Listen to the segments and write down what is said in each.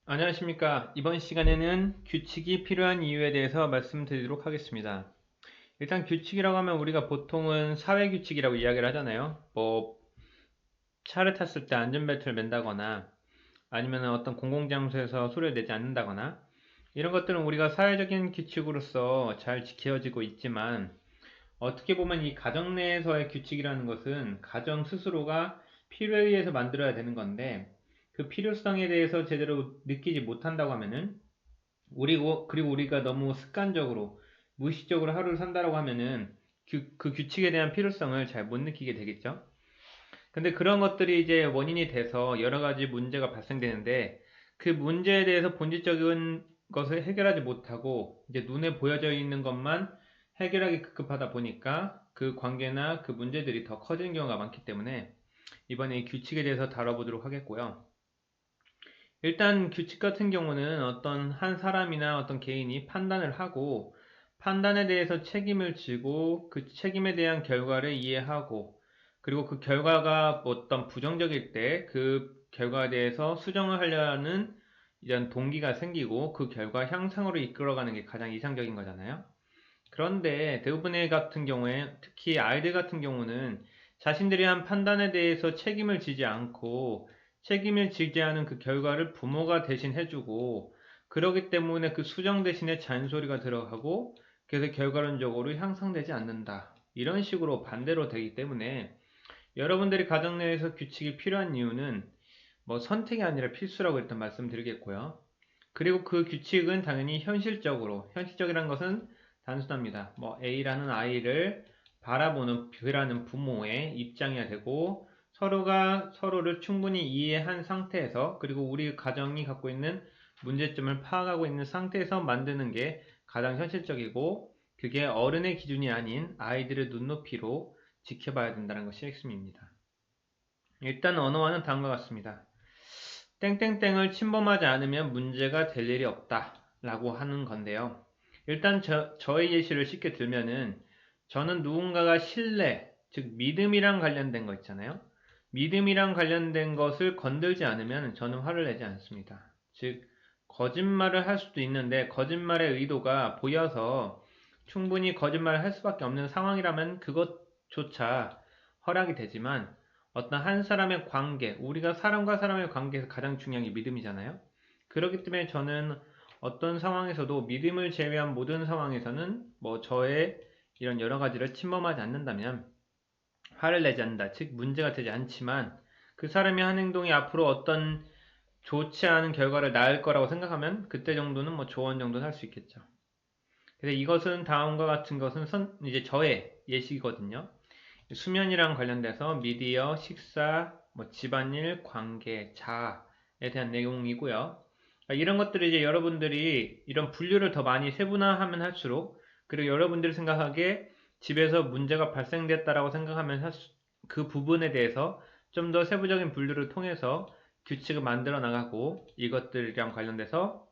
안녕하십니까. 이번 시간에는 규칙이 필요한 이유에 대해서 말씀드리도록 하겠습니다. 일단 규칙이라고 하면 우리가 보통은 사회 규칙이라고 이야기를 하잖아요. 차를 탔을 때 안전벨트를 맨다거나 아니면 어떤 공공장소에서 소리를 내지 않는다거나 이런 것들은 우리가 사회적인 규칙으로서 잘 지켜지고 있지만 어떻게 보면 이 가정 내에서의 규칙이라는 것은 가정 스스로가 필요에 의해서 만들어야 되는 건데 그 필요성에 대해서 제대로 느끼지 못한다고 하면은 그리고 우리가 너무 습관적으로, 무의식적으로 하루를 산다라고 하면은 그 규칙에 대한 필요성을 잘 못 느끼게 되겠죠? 근데 그런 것들이 이제 원인이 돼서 여러 가지 문제가 발생되는데 그 문제에 대해서 본질적인 것을 해결하지 못하고 이제 눈에 보여져 있는 것만 해결하기 급급하다 보니까 그 관계나 그 문제들이 더 커지는 경우가 많기 때문에 이번에 이 규칙에 대해서 다뤄보도록 하겠고요. 일단 규칙 같은 경우는 어떤 한 사람이나 어떤 개인이 판단을 하고 판단에 대해서 책임을 지고 그 책임에 대한 결과를 이해하고 그리고 그 결과가 어떤 부정적일 때 그 결과에 대해서 수정을 하려는 이런 동기가 생기고 그 결과 향상으로 이끌어가는 게 가장 이상적인 거잖아요. 그런데 대부분의 같은 경우에 특히 아이들 같은 경우는 자신들이 한 판단에 대해서 책임을 지지 않고 책임을 지지 않은 그 결과를 부모가 대신 해주고 그러기 때문에 그 수정 대신에 잔소리가 들어가고 그래서 결과론적으로 향상되지 않는다. 이런 식으로 반대로 되기 때문에 여러분들이 가정 내에서 규칙이 필요한 이유는 뭐 선택이 아니라 필수라고 일단 말씀드리겠고요. 그리고 그 규칙은 당연히 현실적이라는 것은 단순합니다. 뭐 A라는 아이를 바라보는 B라는 부모의 입장이어야 되고 서로가 서로를 충분히 이해한 상태에서 그리고 우리 가정이 갖고 있는 문제점을 파악하고 있는 상태에서 만드는 게 가장 현실적이고 그게 어른의 기준이 아닌 아이들의 눈높이로 지켜봐야 된다는 것이 핵심입니다. 일단 언어와는 다음과 같습니다. 땡땡땡을 침범하지 않으면 문제가 될 일이 없다 라고 하는 건데요. 일단 저의 예시를 쉽게 들면은 저는 누군가가 신뢰, 즉 믿음이랑 관련된 거 있잖아요. 믿음이랑 관련된 것을 건들지 않으면 저는 화를 내지 않습니다. 즉 거짓말을 할 수도 있는데 거짓말의 의도가 보여서 충분히 거짓말을 할 수밖에 없는 상황이라면 그것조차 허락이 되지만 어떤 한 사람의 관계, 우리가 사람과 사람의 관계에서 가장 중요한 게 믿음이잖아요. 그렇기 때문에 저는 어떤 상황에서도 믿음을 제외한 모든 상황에서는 뭐 저의 이런 여러 가지를 침범하지 않는다면 화를 내지 않는다. 즉 문제가 되지 않지만 그 사람이 한 행동이 앞으로 어떤 좋지 않은 결과를 낳을 거라고 생각하면 그때 정도는 뭐 조언 정도는 할 수 있겠죠. 그래서 이것은 다음과 같은 것은 이제 저의 예시거든요. 수면이랑 관련돼서 미디어, 식사, 뭐 집안일, 관계, 자아에 대한 내용이고요. 이런 것들을 이제 여러분들이 이런 분류를 더 많이 세분화하면 할수록 그리고 여러분들이 생각하기에 집에서 문제가 발생됐다라고 생각하면 그 부분에 대해서 좀 더 세부적인 분류를 통해서 규칙을 만들어 나가고 이것들이랑 관련돼서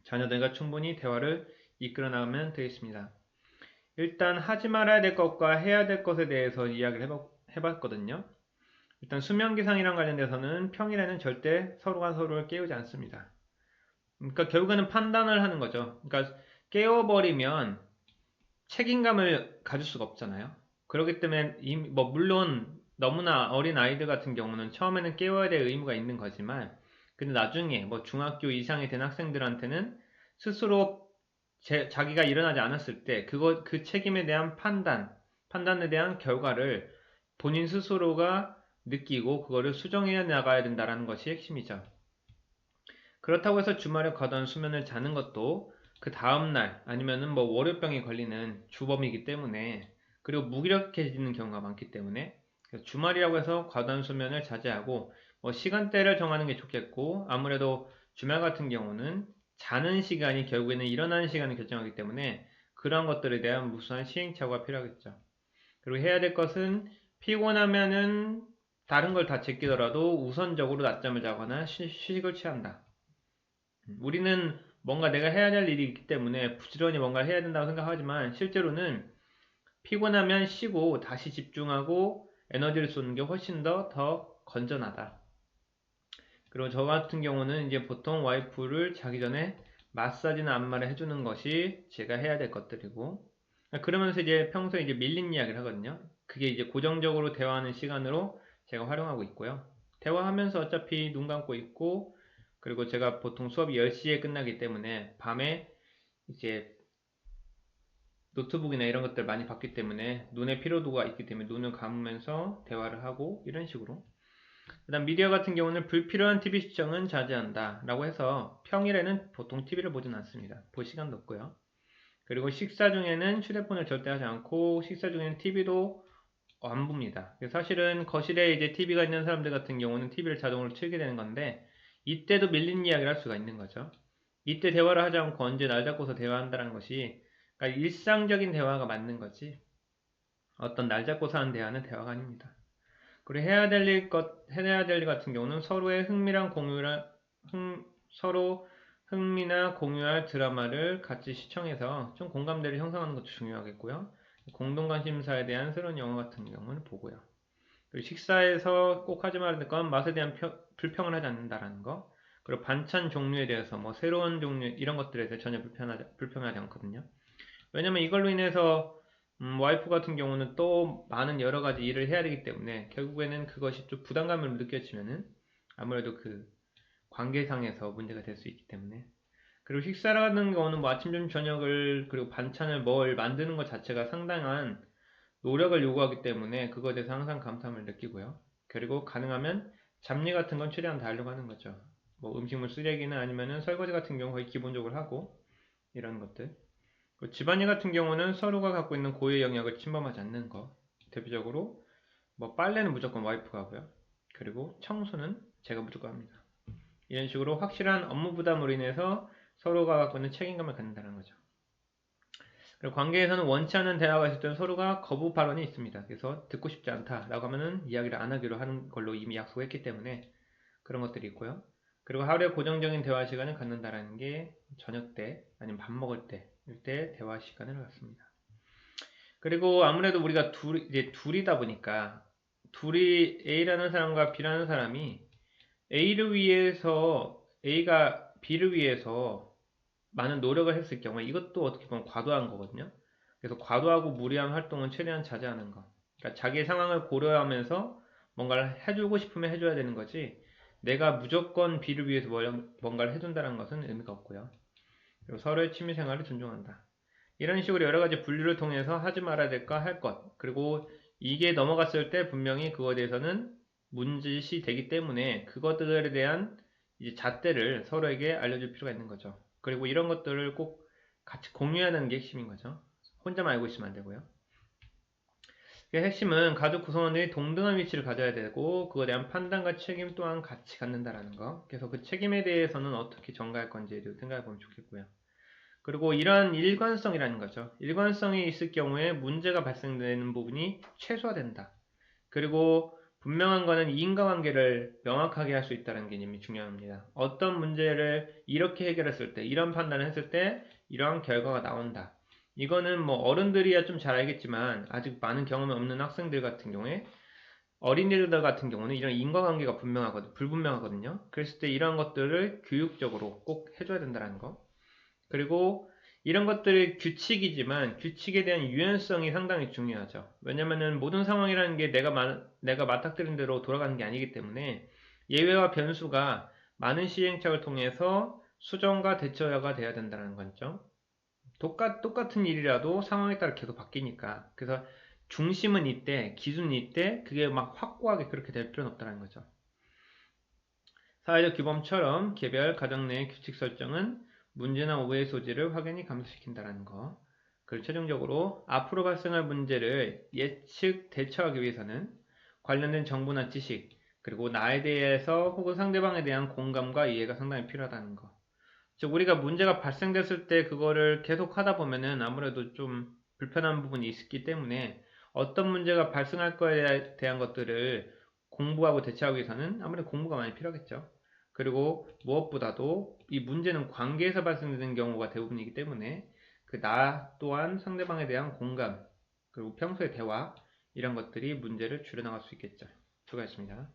자녀들과 충분히 대화를 이끌어 나가면 되겠습니다. 일단 하지 말아야 될 것과 해야 될 것에 대해서 이야기를 해봤거든요. 일단 수면 기상이랑 관련돼서는 평일에는 절대 서로가 서로를 깨우지 않습니다. 그러니까 결국에는 판단을 하는 거죠. 그러니까 깨워버리면 책임감을 가질 수가 없잖아요. 그렇기 때문에 뭐 물론 너무나 어린 아이들 같은 경우는 처음에는 깨워야 될 의무가 있는 거지만 근데 나중에 뭐 중학교 이상이 된 학생들한테는 스스로 자기가 일어나지 않았을 때 그 책임에 대한 판단에 대한 결과를 본인 스스로가 느끼고 그거를 수정해 나가야 된다는 것이 핵심이죠. 그렇다고 해서 주말에 과도한 수면을 자는 것도 그 다음날 아니면은 뭐 월요병에 걸리는 주범이기 때문에 그리고 무기력해지는 경우가 많기 때문에 주말이라고 해서 과도한 수면을 자제하고 뭐 시간대를 정하는 게 좋겠고 아무래도 주말 같은 경우는 자는 시간이 결국에는 일어나는 시간을 결정하기 때문에 그러한 것들에 대한 무수한 시행착오가 필요하겠죠. 그리고 해야 될 것은 피곤하면은 다른 걸 다 제끼더라도 우선적으로 낮잠을 자거나 휴식을 취한다. 우리는 뭔가 내가 해야 될 일이 있기 때문에 부지런히 뭔가 해야 된다고 생각하지만 실제로는 피곤하면 쉬고 다시 집중하고 에너지를 쏟는 게 훨씬 더 건전하다. 그리고 저 같은 경우는 이제 보통 와이프를 자기 전에 마사지나 안마를 해주는 것이 제가 해야 될 것들이고, 그러면서 이제 평소에 이제 밀린 이야기를 하거든요. 그게 이제 고정적으로 대화하는 시간으로 제가 활용하고 있고요. 대화하면서 어차피 눈 감고 있고, 그리고 제가 보통 수업이 10시에 끝나기 때문에 밤에 이제 노트북이나 이런 것들 많이 봤기 때문에 눈의 피로도가 있기 때문에 눈을 감으면서 대화를 하고 이런 식으로. 그 다음 미디어 같은 경우는 불필요한 TV 시청은 자제한다 라고 해서 평일에는 보통 TV를 보진 않습니다. 볼 시간도 없고요. 그리고 식사 중에는 휴대폰을 절대 하지 않고 식사 중에는 TV도 안 봅니다. 사실은 거실에 이제 TV가 있는 사람들 같은 경우는 TV를 자동으로 틀게 되는 건데 이때도 밀린 이야기를 할 수가 있는 거죠. 이때 대화를 하지 않고 언제 날 잡고서 대화한다는 것이 그러니까 일상적인 대화가 맞는 거지 어떤 날 잡고서 하는 대화는 대화가 아닙니다. 그리고 해야 될 일 같은 경우는 서로의 서로 흥미나 공유할 드라마를 같이 시청해서 좀 공감대를 형성하는 것도 중요하겠고요. 공동 관심사에 대한 새로운 영화 같은 경우는 보고요. 그리고 식사에서 꼭 하지 말아야 될 건 맛에 대한 불평을 하지 않는다라는 거. 그리고 반찬 종류에 대해서 뭐 새로운 종류 이런 것들에 대해서 전혀 불평하지 않거든요. 왜냐면 이걸로 인해서 와이프 같은 경우는 또 많은 여러 가지 일을 해야 되기 때문에 결국에는 그것이 좀 부담감을 느껴지면은 아무래도 그 관계상에서 문제가 될 수 있기 때문에 그리고 식사라는 거는 뭐 아침, 점심, 저녁을 그리고 반찬을 뭘 만드는 것 자체가 상당한 노력을 요구하기 때문에 그거에 대해서 항상 감사함을 느끼고요. 그리고 가능하면 잡일 같은 건 최대한 다 하려고 하는 거죠. 뭐 음식물 쓰레기나 아니면은 설거지 같은 경우 거의 기본적으로 하고 이런 것들. 집안일 같은 경우는 서로가 갖고 있는 고유의 영역을 침범하지 않는 거. 대표적으로 뭐 빨래는 무조건 와이프가 하고요. 그리고 청소는 제가 무조건 합니다. 이런 식으로 확실한 업무 부담으로 인해서 서로가 갖고 있는 책임감을 갖는다는 거죠. 그리고 관계에서는 원치 않는 대화가 있을 때는 서로가 거부 발언이 있습니다. 그래서 듣고 싶지 않다라고 하면은 이야기를 안 하기로 하는 걸로 이미 약속했기 때문에 그런 것들이 있고요. 그리고 하루에 고정적인 대화 시간을 갖는다라는 게 저녁 때 아니면 밥 먹을 때 이때 대화 시간을 갖습니다. 그리고 아무래도 우리가 이제 둘이다 보니까 둘이 A라는 사람과 B라는 사람이 A가 B를 위해서 많은 노력을 했을 경우에 이것도 어떻게 보면 과도한 거거든요. 그래서 과도하고 무리한 활동은 최대한 자제하는 거. 그러니까 자기의 상황을 고려하면서 뭔가를 해주고 싶으면 해줘야 되는 거지. 내가 무조건 B를 위해서 뭔가를 해준다는 것은 의미가 없고요. 그리고 서로의 취미생활을 존중한다. 이런 식으로 여러 가지 분류를 통해서 하지 말아야 될까 할 것. 그리고 이게 넘어갔을 때 분명히 그거에 대해서는 문제시 되기 때문에 그것들에 대한 이제 잣대를 서로에게 알려줄 필요가 있는 거죠. 그리고 이런 것들을 꼭 같이 공유하는 게 핵심인 거죠. 혼자만 알고 있으면 안 되고요. 그 핵심은 가족 구성원들이 동등한 위치를 가져야 되고 그거에 대한 판단과 책임 또한 같이 갖는다라는 거. 그래서 그 책임에 대해서는 어떻게 전가할 건지를 생각해 보면 좋겠고요. 그리고 이러한 일관성이라는 거죠. 일관성이 있을 경우에 문제가 발생되는 부분이 최소화된다. 그리고 분명한 거는 인과관계를 명확하게 할 수 있다는 개념이 중요합니다. 어떤 문제를 이렇게 해결했을 때, 이런 판단을 했을 때 이러한 결과가 나온다. 이거는 뭐 어른들이야 좀 잘 알겠지만 아직 많은 경험이 없는 학생들 같은 경우에 어린이들 같은 경우는 이런 인과관계가 불분명하거든요. 그랬을 때 이런 것들을 교육적으로 꼭 해줘야 된다는 거. 그리고 이런 것들이 규칙이지만 규칙에 대한 유연성이 상당히 중요하죠. 왜냐면은 모든 상황이라는 게 내가 맞닥뜨린 대로 돌아가는 게 아니기 때문에 예외와 변수가 많은 시행착을 통해서 수정과 대처가 돼야 된다는 관점. 똑같은 일이라도 상황에 따라 계속 바뀌니까. 그래서 중심은 이때, 기준은 이때, 그게 막 확고하게 그렇게 될 필요는 없다는 거죠. 사회적 규범처럼 개별 가정 내 규칙 설정은 문제나 오해의 소지를 확연히 감소시킨다는 거. 그리고 최종적으로 앞으로 발생할 문제를 예측 대처하기 위해서는 관련된 정보나 지식, 그리고 나에 대해서 혹은 상대방에 대한 공감과 이해가 상당히 필요하다는 거. 즉 우리가 문제가 발생됐을 때 그거를 계속 하다 보면은 아무래도 좀 불편한 부분이 있기 때문에 어떤 문제가 발생할 거에 대한 것들을 공부하고 대처하기 위해서는 아무래도 공부가 많이 필요하겠죠. 그리고 무엇보다도 이 문제는 관계에서 발생되는 경우가 대부분이기 때문에 그 나 또한 상대방에 대한 공감, 그리고 평소의 대화 이런 것들이 문제를 줄여나갈 수 있겠죠. 수고하셨습니다.